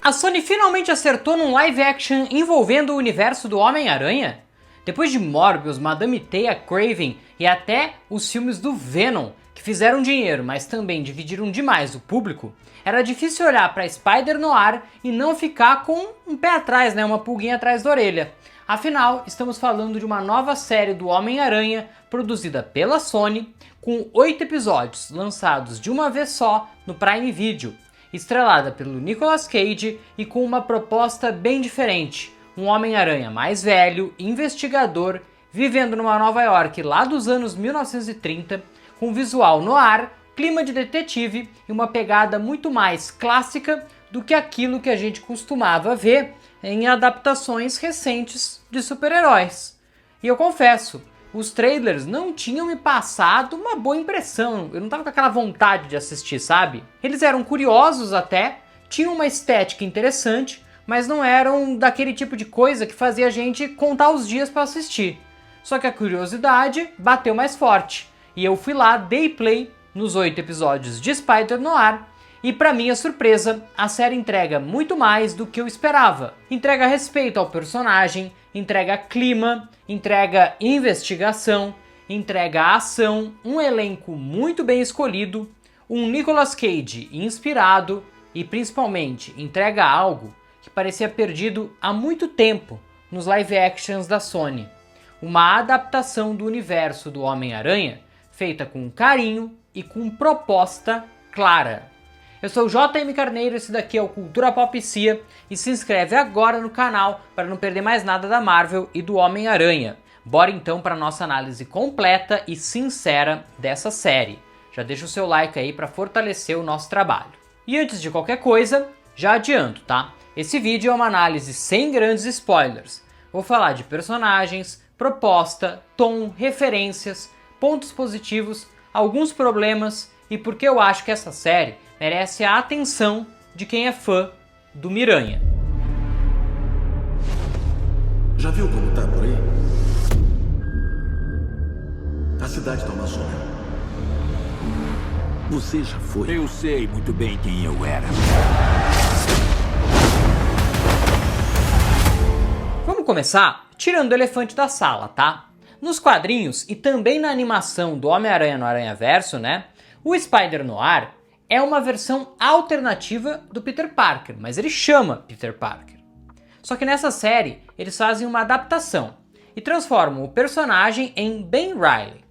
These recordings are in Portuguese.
A Sony finalmente acertou num live action envolvendo o universo do Homem-Aranha? Depois de Morbius, Madame Teia, Craven e até os filmes do Venom, que fizeram dinheiro, mas também dividiram demais o público, era difícil olhar para Spider-Noir e não ficar com um pé atrás, né, uma pulguinha atrás da orelha. Afinal, estamos falando de uma nova série do Homem-Aranha, produzida pela Sony, com 8 episódios lançados de uma vez só no Prime Video, estrelada pelo Nicolas Cage e com uma proposta bem diferente. Um Homem-Aranha mais velho, investigador, vivendo numa Nova York lá dos anos 1930, com visual noir, clima de detetive e uma pegada muito mais clássica do que aquilo que a gente costumava ver em adaptações recentes de super-heróis. E eu confesso, os trailers não tinham me passado uma boa impressão, eu não tava com aquela vontade de assistir, sabe? Eles eram curiosos até, tinham uma estética interessante, mas não eram daquele tipo de coisa que fazia a gente contar os dias para assistir. Só que a curiosidade bateu mais forte, e eu fui lá, dei play nos 8 episódios de Spider-Noir, e para minha surpresa, a série entrega muito mais do que eu esperava. Entrega respeito ao personagem, entrega clima, entrega investigação, entrega ação, um elenco muito bem escolhido, um Nicolas Cage inspirado e principalmente entrega algo que parecia perdido há muito tempo nos live actions da Sony. Uma adaptação do universo do Homem-Aranha feita com carinho e com proposta clara. Eu sou o JM Carneiro, esse daqui é o Cultura Pop Cia, e se inscreve agora no canal para não perder mais nada da Marvel e do Homem-Aranha. Bora então para nossa análise completa e sincera dessa série. Já deixa o seu like aí para fortalecer o nosso trabalho. E antes de qualquer coisa, já adianto, tá? Esse vídeo é uma análise sem grandes spoilers. Vou falar de personagens, proposta, tom, referências, pontos positivos, alguns problemas e porque eu acho que essa série merece a atenção de quem é fã do Miranha. Já viu como tá por aí? A cidade tá uma zona. Você já foi? Eu sei muito bem quem eu era. Vamos começar tirando o elefante da sala, tá? Nos quadrinhos e também na animação do Homem-Aranha no Aranhaverso, né? O Spider-Noir é uma versão alternativa do Peter Parker, mas ele chama Peter Parker. Só que nessa série eles fazem uma adaptação e transformam o personagem em Ben Reilly.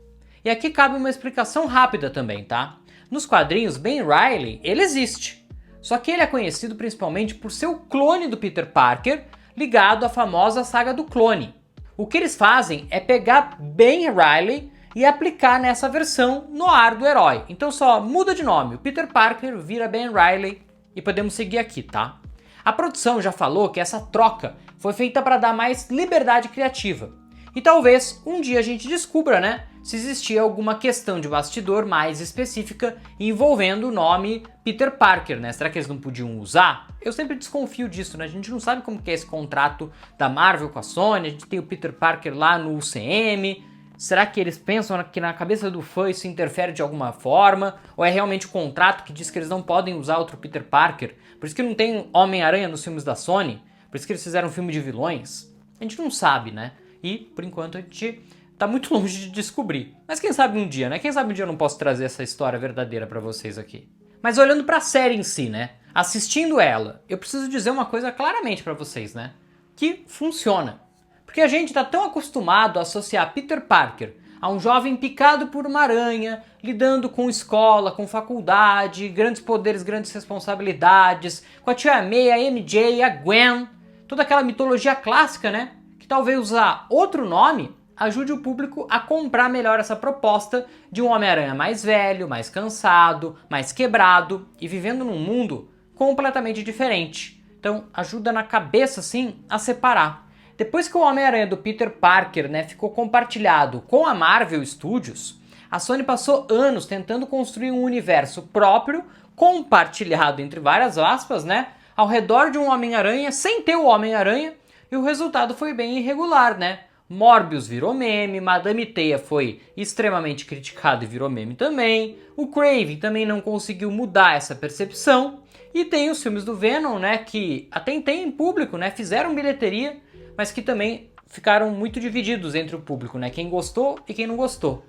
E aqui cabe uma explicação rápida também, tá? Nos quadrinhos, Ben Reilly, ele existe. Só que ele é conhecido principalmente por ser o clone do Peter Parker, ligado à famosa saga do clone. O que eles fazem é pegar Ben Reilly e aplicar nessa versão noir do herói. Então só muda de nome, o Peter Parker vira Ben Reilly e podemos seguir aqui, tá? A produção já falou que essa troca foi feita para dar mais liberdade criativa. E talvez um dia a gente descubra, né, se existia alguma questão de bastidor mais específica envolvendo o nome Peter Parker, né? Será que eles não podiam usar? Eu sempre desconfio disso, né? A gente não sabe como que é esse contrato da Marvel com a Sony, a gente tem o Peter Parker lá no UCM. Será que eles pensam que na cabeça do fã isso interfere de alguma forma? Ou é realmente o contrato que diz que eles não podem usar outro Peter Parker? Por isso que não tem Homem-Aranha nos filmes da Sony? Por isso que eles fizeram um filme de vilões? A gente não sabe, né? E, por enquanto, a gente tá muito longe de descobrir. Mas quem sabe um dia, né? Quem sabe um dia eu não posso trazer essa história verdadeira pra vocês aqui. Mas olhando pra série em si, né? Assistindo ela, eu preciso dizer uma coisa claramente pra vocês, né? Que funciona. Porque a gente tá tão acostumado a associar Peter Parker a um jovem picado por uma aranha, lidando com escola, com faculdade, grandes poderes, grandes responsabilidades, com a tia May, a MJ, a Gwen, toda aquela mitologia clássica, né? Que talvez usar outro nome ajude o público a comprar melhor essa proposta de um Homem-Aranha mais velho, mais cansado, mais quebrado e vivendo num mundo completamente diferente. Então ajuda na cabeça, assim, a separar. Depois que o Homem-Aranha do Peter Parker, né, ficou compartilhado com a Marvel Studios, a Sony passou anos tentando construir um universo próprio, compartilhado entre várias aspas, né, ao redor de um Homem-Aranha, sem ter o Homem-Aranha, e o resultado foi bem irregular, né? Morbius virou meme, Madame Teia foi extremamente criticado e virou meme também, o Craven também não conseguiu mudar essa percepção, e tem os filmes do Venom, né, que até tem público, né, fizeram bilheteria, mas que também ficaram muito divididos entre o público, né, quem gostou e quem não gostou.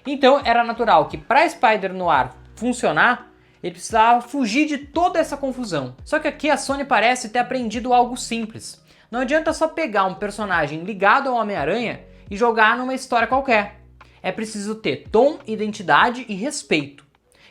Então era natural que para Spider-Noir funcionar, ele precisava fugir de toda essa confusão. Só que aqui a Sony parece ter aprendido algo simples. Não adianta só pegar um personagem ligado ao Homem-Aranha e jogar numa história qualquer. É preciso ter tom, identidade e respeito.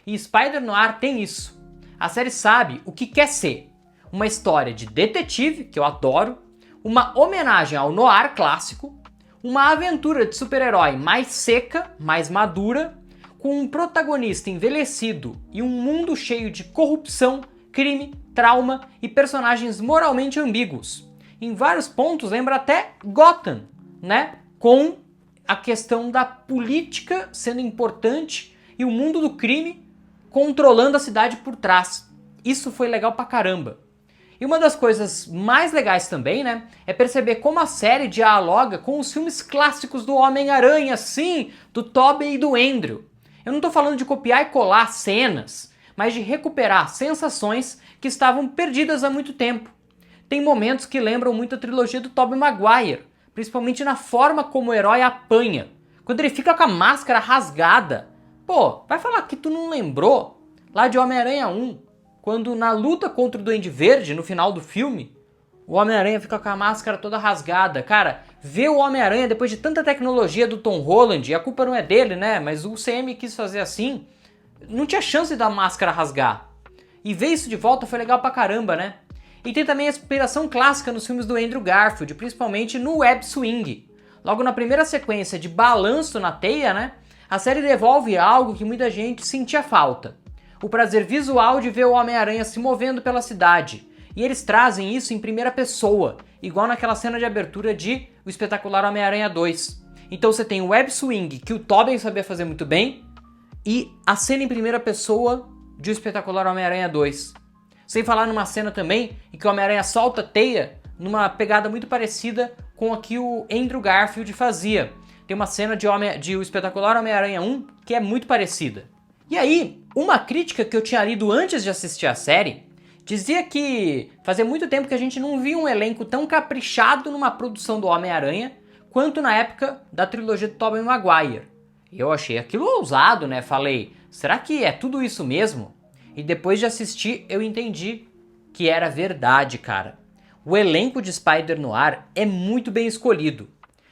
E Spider-Noir tem isso. A série sabe o que quer ser. Uma história de detetive, que eu adoro, uma homenagem ao noir clássico, uma aventura de super-herói mais seca, mais madura, com um protagonista envelhecido e um mundo cheio de corrupção, crime, trauma e personagens moralmente ambíguos. Em vários pontos lembra até Gotham, né? Com a questão da política sendo importante e o mundo do crime controlando a cidade por trás. Isso foi legal pra caramba. E uma das coisas mais legais também, né, é perceber como a série dialoga com os filmes clássicos do Homem-Aranha, sim, do Tobey e do Andrew. Eu não tô falando de copiar e colar cenas, mas de recuperar sensações que estavam perdidas há muito tempo. Tem momentos que lembram muito a trilogia do Tobey Maguire, principalmente na forma como o herói apanha, quando ele fica com a máscara rasgada. Pô, vai falar que tu não lembrou lá de Homem-Aranha 1, quando na luta contra o Duende Verde, no final do filme, o Homem-Aranha fica com a máscara toda rasgada. Cara, ver o Homem-Aranha depois de tanta tecnologia do Tom Holland, e a culpa não é dele, né, mas o CM quis fazer assim, não tinha chance da máscara rasgar. E ver isso de volta foi legal pra caramba, né? E tem também a inspiração clássica nos filmes do Andrew Garfield, principalmente no Web Swing. Logo na primeira sequência de balanço na teia, né, a série devolve algo que muita gente sentia falta. O prazer visual de ver o Homem-Aranha se movendo pela cidade. E eles trazem isso em primeira pessoa, igual naquela cena de abertura de O Espetacular Homem-Aranha 2. Então você tem o Web Swing, que o Tobey sabia fazer muito bem, e a cena em primeira pessoa de O Espetacular Homem-Aranha 2. Sem falar numa cena também em que o Homem-Aranha solta a teia numa pegada muito parecida com a que o Andrew Garfield fazia. Tem uma cena de O Espetacular Homem-Aranha 1 que é muito parecida. E aí, uma crítica que eu tinha lido antes de assistir a série dizia que fazia muito tempo que a gente não via um elenco tão caprichado numa produção do Homem-Aranha quanto na época da trilogia do Tobey Maguire. E eu achei aquilo ousado, né? Falei, será que é tudo isso mesmo? E depois de assistir eu entendi que era verdade, cara. O elenco de Spider-Noir é muito bem escolhido.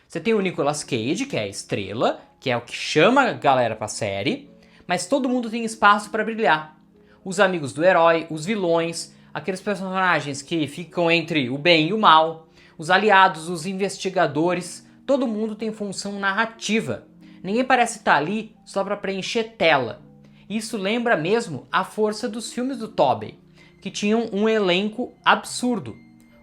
Você tem o Nicolas Cage, que é a estrela, que é o que chama a galera pra série, mas todo mundo tem espaço para brilhar. Os amigos do herói, os vilões, aqueles personagens que ficam entre o bem e o mal, os aliados, os investigadores, todo mundo tem função narrativa. Ninguém parece estar ali só para preencher tela. Isso lembra mesmo a força dos filmes do Tobey, que tinham um elenco absurdo.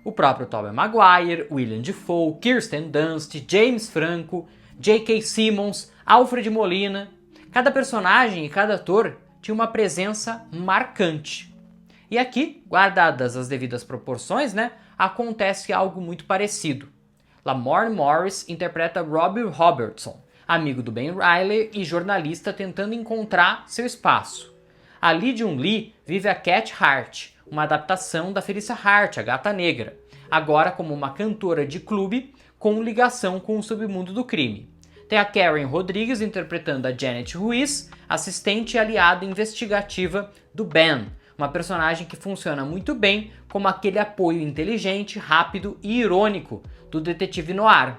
O próprio Tobey Maguire, William Dafoe, Kirsten Dunst, James Franco, J.K. Simmons, Alfred Molina. Cada personagem e cada ator tinha uma presença marcante. E aqui, guardadas as devidas proporções, né, acontece algo muito parecido. Lamorne Morris interpreta Robbie Robertson, amigo do Ben Reilly e jornalista tentando encontrar seu espaço. A Lee Jun-Lee vive a Cat Hart, uma adaptação da Felicia Hart, a Gata Negra, agora como uma cantora de clube com ligação com o submundo do crime. Tem a Karen Rodrigues interpretando a Janet Ruiz, assistente e aliada investigativa do Ben, uma personagem que funciona muito bem como aquele apoio inteligente, rápido e irônico do detetive noir.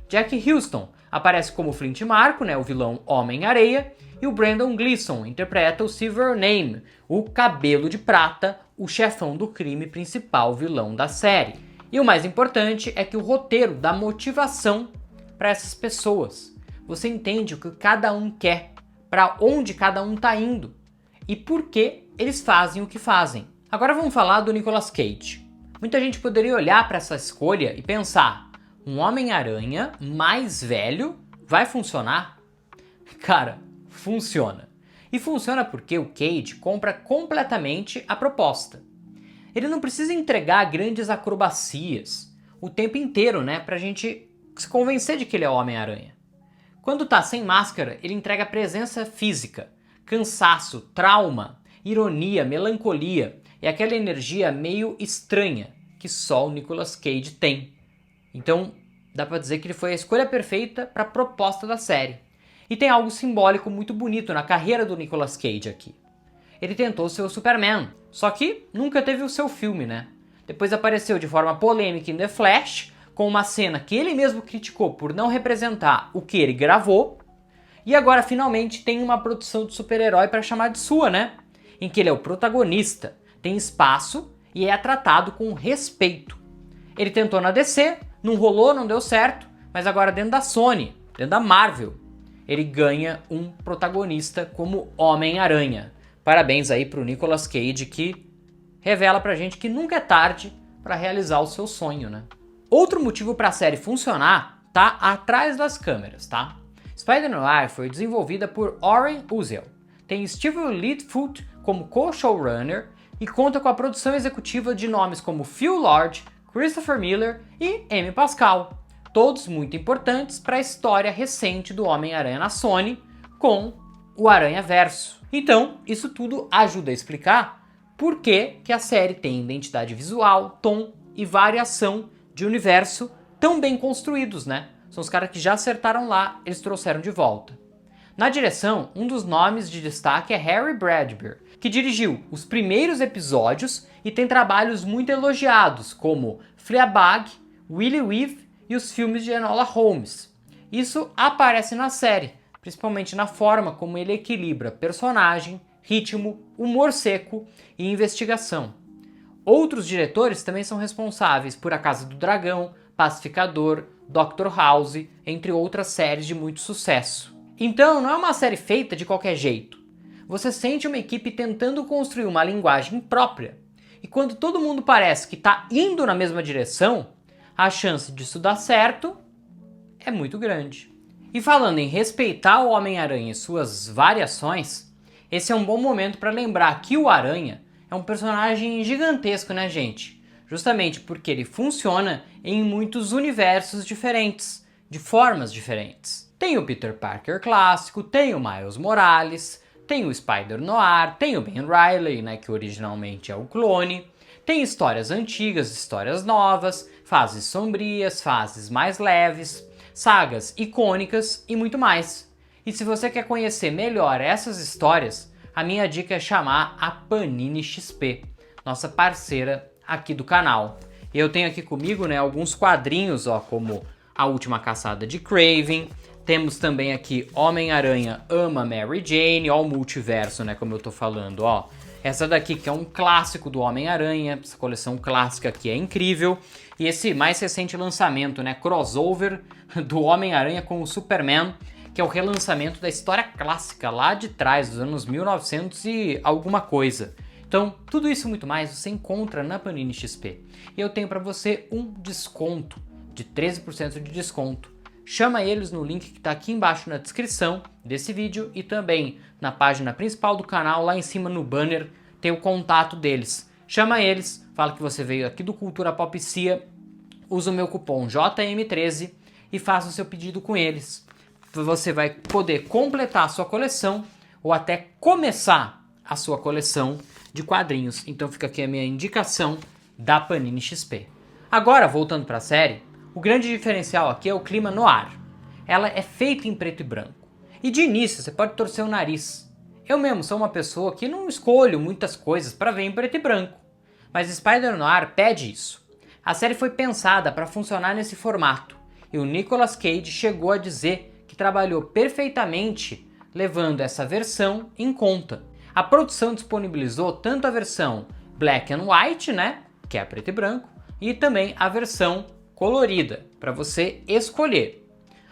Jack Huston aparece como Flint Marko, né, o vilão Homem-Areia, e o Brandon Gleeson interpreta o Silvermane, o cabelo de prata, o chefão do crime principal vilão da série. E o mais importante é que o roteiro dá motivação para essas pessoas. Você entende o que cada um quer, para onde cada um está indo e por que eles fazem o que fazem. Agora vamos falar do Nicolas Cage. Muita gente poderia olhar para essa escolha e pensar, um Homem-Aranha mais velho vai funcionar? Cara, funciona. E funciona porque o Cage compra completamente a proposta. Ele não precisa entregar grandes acrobacias o tempo inteiro, né, pra gente se convencer de que ele é o Homem-Aranha. Quando tá sem máscara, ele entrega presença física, cansaço, trauma, ironia, melancolia e aquela energia meio estranha que só o Nicolas Cage tem. Então, dá pra dizer que ele foi a escolha perfeita para a proposta da série. E tem algo simbólico muito bonito na carreira do Nicolas Cage aqui. Ele tentou ser o Superman, só que nunca teve o seu filme, né? Depois apareceu de forma polêmica em The Flash, com uma cena que ele mesmo criticou por não representar o que ele gravou, e agora finalmente tem uma produção de super-herói para chamar de sua, né? Em que ele é o protagonista, tem espaço e é tratado com respeito. Ele tentou na DC, não rolou, não deu certo, mas agora dentro da Sony, dentro da Marvel, ele ganha um protagonista como Homem-Aranha. Parabéns aí pro Nicolas Cage, que revela pra gente que nunca é tarde para realizar o seu sonho, né? Outro motivo para a série funcionar tá atrás das câmeras, tá? Spider-Noir foi desenvolvida por Oren Uziel, tem Steve Littlefoot como co-showrunner e conta com a produção executiva de nomes como Phil Lord, Christopher Miller e Amy Pascal, todos muito importantes para a história recente do Homem-Aranha na Sony com o Aranhaverso. Então, isso tudo ajuda a explicar por que a série tem identidade visual, tom e variação de universo tão bem construídos, né? São os caras que já acertaram lá, eles trouxeram de volta. Na direção, um dos nomes de destaque é Harry Bradbury, que dirigiu os primeiros episódios e tem trabalhos muito elogiados, como Fleabag, Willy Weave e os filmes de Enola Holmes. Isso aparece na série, principalmente na forma como ele equilibra personagem, ritmo, humor seco e investigação. Outros diretores também são responsáveis por A Casa do Dragão, Pacificador, Dr. House, entre outras séries de muito sucesso. Então não é uma série feita de qualquer jeito. Você sente uma equipe tentando construir uma linguagem própria. E quando todo mundo parece que está indo na mesma direção, a chance disso dar certo é muito grande. E falando em respeitar o Homem-Aranha e suas variações, esse é um bom momento para lembrar que o Aranha é um personagem gigantesco, né, gente? Justamente porque ele funciona em muitos universos diferentes, de formas diferentes. Tem o Peter Parker clássico, tem o Miles Morales, tem o Spider-Noir, tem o Ben Reilly, né, que originalmente é o clone, tem histórias antigas, histórias novas, fases sombrias, fases mais leves, sagas icônicas e muito mais. E se você quer conhecer melhor essas histórias, a minha dica é chamar a Panini XP, nossa parceira aqui do canal. Eu tenho aqui comigo, né, alguns quadrinhos, ó, como A Última Caçada de Kraven. Temos também aqui Homem-Aranha Ama Mary Jane, ó, o multiverso, né, como eu tô falando, ó. Essa daqui que é um clássico do Homem-Aranha, essa coleção clássica aqui é incrível. E esse mais recente lançamento, né, crossover do Homem-Aranha com o Superman, que é o relançamento da história clássica lá de trás, dos anos 1900 e alguma coisa. Então, tudo isso e muito mais você encontra na Panini XP. E eu tenho para você um desconto de 13% de desconto. Chama eles no link que está aqui embaixo na descrição desse vídeo e também na página principal do canal, lá em cima no banner, tem o contato deles. Chama eles, fala que você veio aqui do Cultura Pop Cia, usa o meu cupom JM13 e faça o seu pedido com eles. Você vai poder completar a sua coleção ou até começar a sua coleção de quadrinhos. Então fica aqui a minha indicação da Panini XP. Agora, voltando para a série, o grande diferencial aqui é o clima noir. Ela é feita em preto e branco. E de início você pode torcer o nariz. Eu mesmo sou uma pessoa que não escolho muitas coisas para ver em preto e branco. Mas Spider-Noir pede isso. A série foi pensada para funcionar nesse formato. E o Nicolas Cage chegou a dizer que trabalhou perfeitamente levando essa versão em conta. A produção disponibilizou tanto a versão black and white, né, que é preto e branco, e também a versão colorida, para você escolher.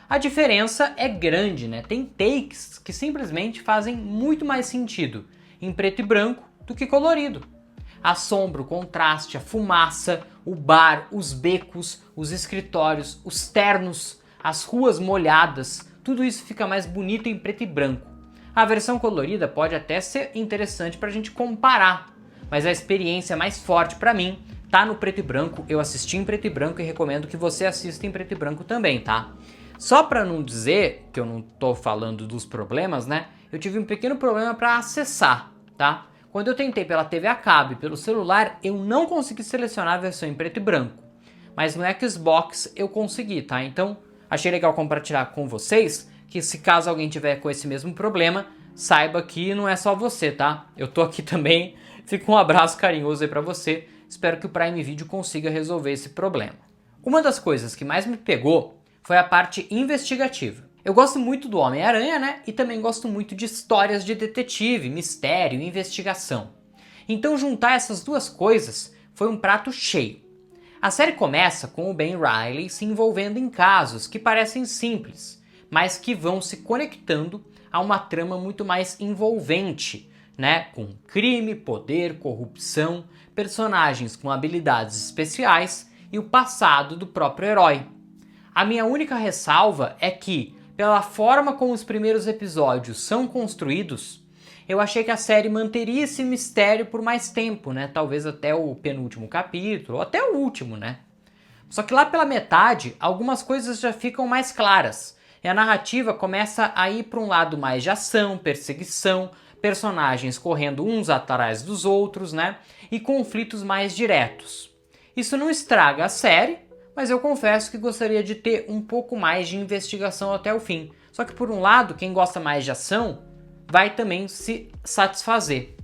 A diferença é grande, né? Tem takes que simplesmente fazem muito mais sentido em preto e branco do que colorido. A sombra, o contraste, a fumaça, o bar, os becos, os escritórios, os ternos, as ruas molhadas, tudo isso fica mais bonito em preto e branco. A versão colorida pode até ser interessante para a gente comparar, mas a experiência mais forte para mim tá no preto e branco, eu assisti em preto e branco e recomendo que você assista em preto e branco também, tá? Só pra não dizer que eu não tô falando dos problemas, né? Eu tive um pequeno problema pra acessar, tá? Quando eu tentei pela TV a cabo e pelo celular, eu não consegui selecionar a versão em preto e branco. Mas no Xbox eu consegui, tá? Então, achei legal compartilhar com vocês que se caso alguém tiver com esse mesmo problema, saiba que não é só você, tá? Eu tô aqui também, fica um abraço carinhoso aí pra você. Espero que o Prime Video consiga resolver esse problema. Uma das coisas que mais me pegou foi a parte investigativa. Eu gosto muito do Homem-Aranha, né? E também gosto muito de histórias de detetive, mistério e investigação. Então juntar essas duas coisas foi um prato cheio. A série começa com o Ben Reilly se envolvendo em casos que parecem simples, mas que vão se conectando a uma trama muito mais envolvente, né? Com crime, poder, corrupção, personagens com habilidades especiais e o passado do próprio herói. A minha única ressalva é que, pela forma como os primeiros episódios são construídos, eu achei que a série manteria esse mistério por mais tempo, né? Talvez até o penúltimo capítulo, ou até o último, né? Só que lá pela metade, algumas coisas já ficam mais claras. E a narrativa começa a ir para um lado mais de ação, perseguição, personagens correndo uns atrás dos outros, né? E conflitos mais diretos. Isso não estraga a série, mas eu confesso que gostaria de ter um pouco mais de investigação até o fim. Só que por um lado, quem gosta mais de ação vai também se satisfazer.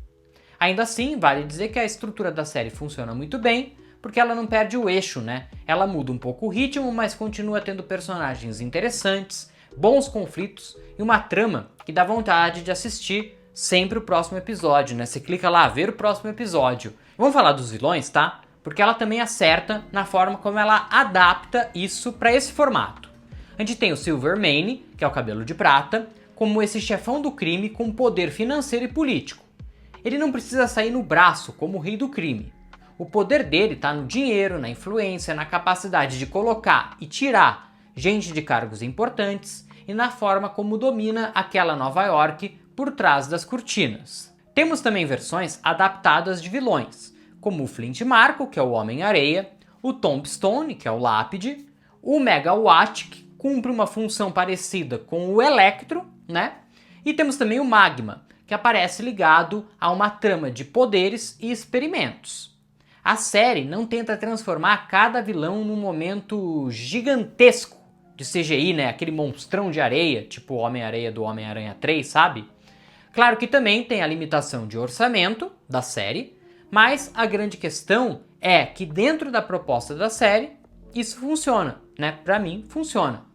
Ainda assim, vale dizer que a estrutura da série funciona muito bem, porque ela não perde o eixo, né? Ela muda um pouco o ritmo, mas continua tendo personagens interessantes, bons conflitos e uma trama que dá vontade de assistir sempre o próximo episódio, né? Você clica lá, ver o próximo episódio. Vamos falar dos vilões, tá? Porque ela também acerta na forma como ela adapta isso para esse formato. A gente tem o Silvermane, que é o Cabelo de Prata, como esse chefão do crime com poder financeiro e político. Ele não precisa sair no braço como o rei do crime. O poder dele está no dinheiro, na influência, na capacidade de colocar e tirar gente de cargos importantes e na forma como domina aquela Nova York por trás das cortinas. Temos também versões adaptadas de vilões, como o Flint Marko, que é o Homem-Areia, o Tombstone, que é o Lápide, o Megawatt, que cumpre uma função parecida com o Electro, né? E temos também o Magma, que aparece ligado a uma trama de poderes e experimentos. A série não tenta transformar cada vilão num momento gigantesco de CGI, né? Aquele monstrão de areia, tipo o Homem-Areia do Homem-Aranha 3, sabe? Claro que também tem a limitação de orçamento da série, mas a grande questão é que dentro da proposta da série, isso funciona, né? Pra mim, funciona.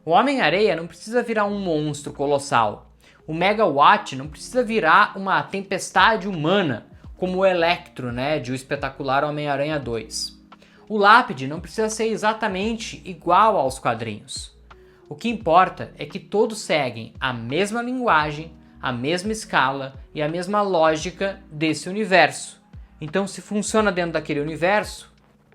O Homem-Areia não precisa virar um monstro colossal. O Megawatt não precisa virar uma tempestade humana, como o Electro, né, de O Espetacular Homem-Aranha 2. O Lápide não precisa ser exatamente igual aos quadrinhos. O que importa é que todos seguem a mesma linguagem, a mesma escala e a mesma lógica desse universo. Então, se funciona dentro daquele universo,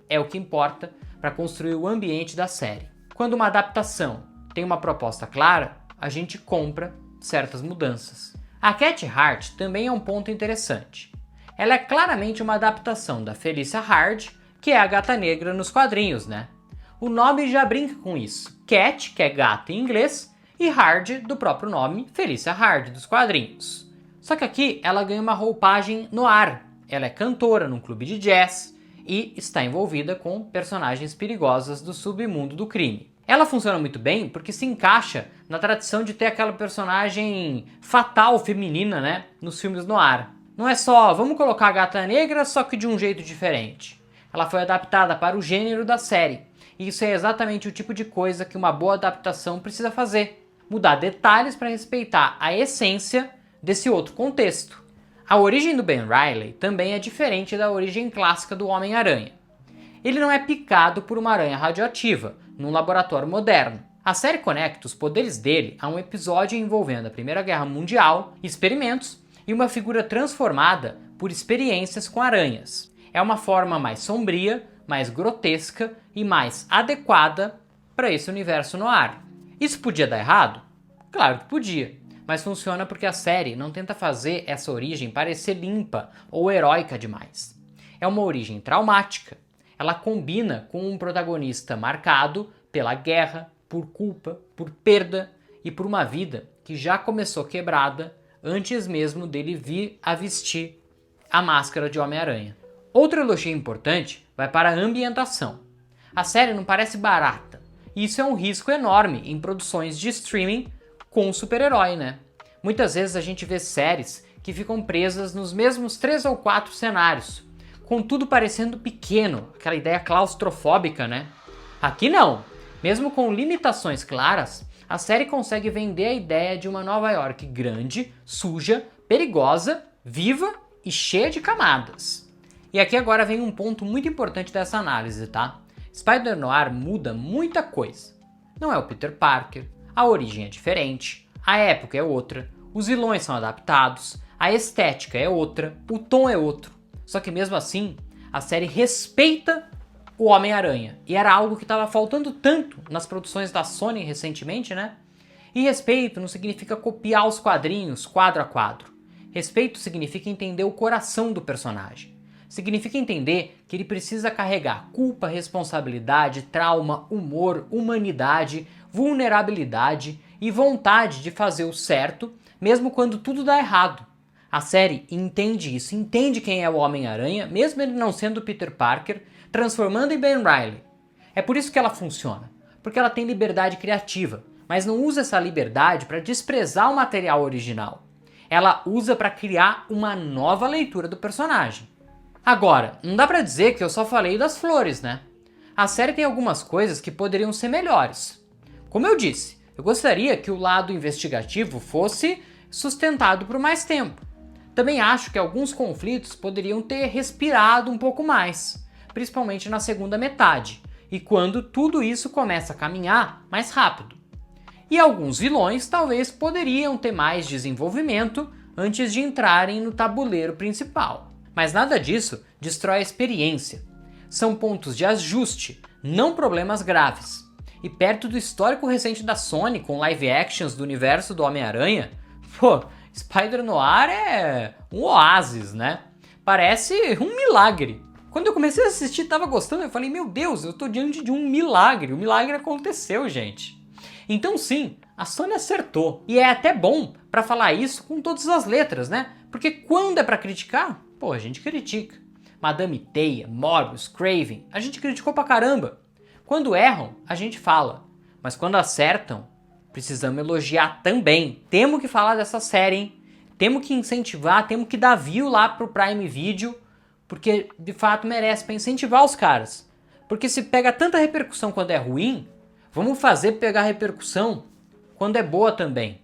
é o que importa para construir o ambiente da série. Quando uma adaptação tem uma proposta clara, a gente compra certas mudanças. A Cat Hart também é um ponto interessante. Ela é claramente uma adaptação da Felicia Hardy, que é a Gata Negra nos quadrinhos, né? O nome já brinca com isso. Cat, que é gato em inglês, e Hardy, do próprio nome, Felicia Hardy, dos quadrinhos. Só que aqui ela ganha uma roupagem no ar. Ela é cantora num clube de jazz e está envolvida com personagens perigosas do submundo do crime. Ela funciona muito bem porque se encaixa na tradição de ter aquela personagem fatal feminina, né, nos filmes no ar. Não é só, vamos colocar a Gata Negra, só que de um jeito diferente. Ela foi adaptada para o gênero da série. E isso é exatamente o tipo de coisa que uma boa adaptação precisa fazer. Mudar detalhes para respeitar a essência desse outro contexto. A origem do Ben Reilly também é diferente da origem clássica do Homem-Aranha. Ele não é picado por uma aranha radioativa, num laboratório moderno. A série conecta os poderes dele a um episódio envolvendo a Primeira Guerra Mundial, experimentos e uma figura transformada por experiências com aranhas. É uma forma mais sombria, mais grotesca e mais adequada para esse universo no ar. Isso podia dar errado? Claro que podia, mas funciona porque a série não tenta fazer essa origem parecer limpa ou heróica demais. É uma origem traumática, ela combina com um protagonista marcado pela guerra, por culpa, por perda e por uma vida que já começou quebrada antes mesmo dele vir a vestir a máscara de Homem-Aranha. Outro elogio importante vai para a ambientação. A série não parece barata, e isso é um risco enorme em produções de streaming com super-herói, né? Muitas vezes a gente vê séries que ficam presas nos mesmos 3 ou 4 cenários, com tudo parecendo pequeno, aquela ideia claustrofóbica, né? Aqui não. Mesmo com limitações claras, a série consegue vender a ideia de uma Nova York grande, suja, perigosa, viva e cheia de camadas. E aqui agora vem um ponto muito importante dessa análise, tá? Spider-Noir muda muita coisa. Não é o Peter Parker, a origem é diferente, a época é outra, os vilões são adaptados, a estética é outra, o tom é outro. Só que mesmo assim, a série respeita o Homem-Aranha. E era algo que estava faltando tanto nas produções da Sony recentemente, né? E respeito não significa copiar os quadrinhos quadro a quadro. Respeito significa entender o coração do personagem. Significa entender que ele precisa carregar culpa, responsabilidade, trauma, humor, humanidade, vulnerabilidade e vontade de fazer o certo, mesmo quando tudo dá errado. A série entende isso, entende quem é o Homem-Aranha, mesmo ele não sendo Peter Parker, transformando em Ben Reilly. É por isso que ela funciona, porque ela tem liberdade criativa, mas não usa essa liberdade para desprezar o material original. Ela usa para criar uma nova leitura do personagem. Agora, não dá pra dizer que eu só falei das flores, né? A série tem algumas coisas que poderiam ser melhores. Como eu disse, eu gostaria que o lado investigativo fosse sustentado por mais tempo. Também acho que alguns conflitos poderiam ter respirado um pouco mais, principalmente na segunda metade, e quando tudo isso começa a caminhar mais rápido. E alguns vilões talvez poderiam ter mais desenvolvimento antes de entrarem no tabuleiro principal. Mas nada disso destrói a experiência. São pontos de ajuste, não problemas graves. E perto do histórico recente da Sony com live actions do universo do Homem-Aranha, Spider-Noir é um oásis, né? Parece um milagre. Quando eu comecei a assistir, tava gostando, eu falei, meu Deus, eu tô diante de um milagre. O milagre aconteceu, gente. Então sim, a Sony acertou. E é até bom pra falar isso com todas as letras, né? Porque quando é pra criticar, a gente critica. Madame Teia, Morbius, Craven, a gente criticou pra caramba. Quando erram, a gente fala. Mas quando acertam, precisamos elogiar também. Temos que falar dessa série, hein? Temos que incentivar, temos que dar view lá pro Prime Video, porque de fato merece, pra incentivar os caras. Porque se pega tanta repercussão quando é ruim, vamos fazer pegar repercussão quando é boa também.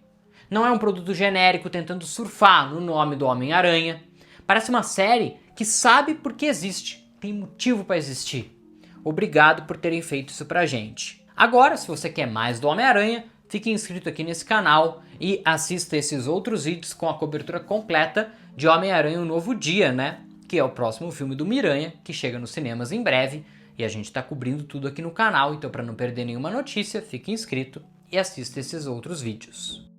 Não é um produto genérico tentando surfar no nome do Homem-Aranha. Parece uma série que sabe por que existe, tem motivo para existir. Obrigado por terem feito isso pra gente. Agora, se você quer mais do Homem-Aranha, fique inscrito aqui nesse canal e assista esses outros vídeos com a cobertura completa de Homem-Aranha Um Novo Dia, né? Que é o próximo filme do Miranha, que chega nos cinemas em breve. E a gente tá cobrindo tudo aqui no canal, então para não perder nenhuma notícia, fique inscrito e assista esses outros vídeos.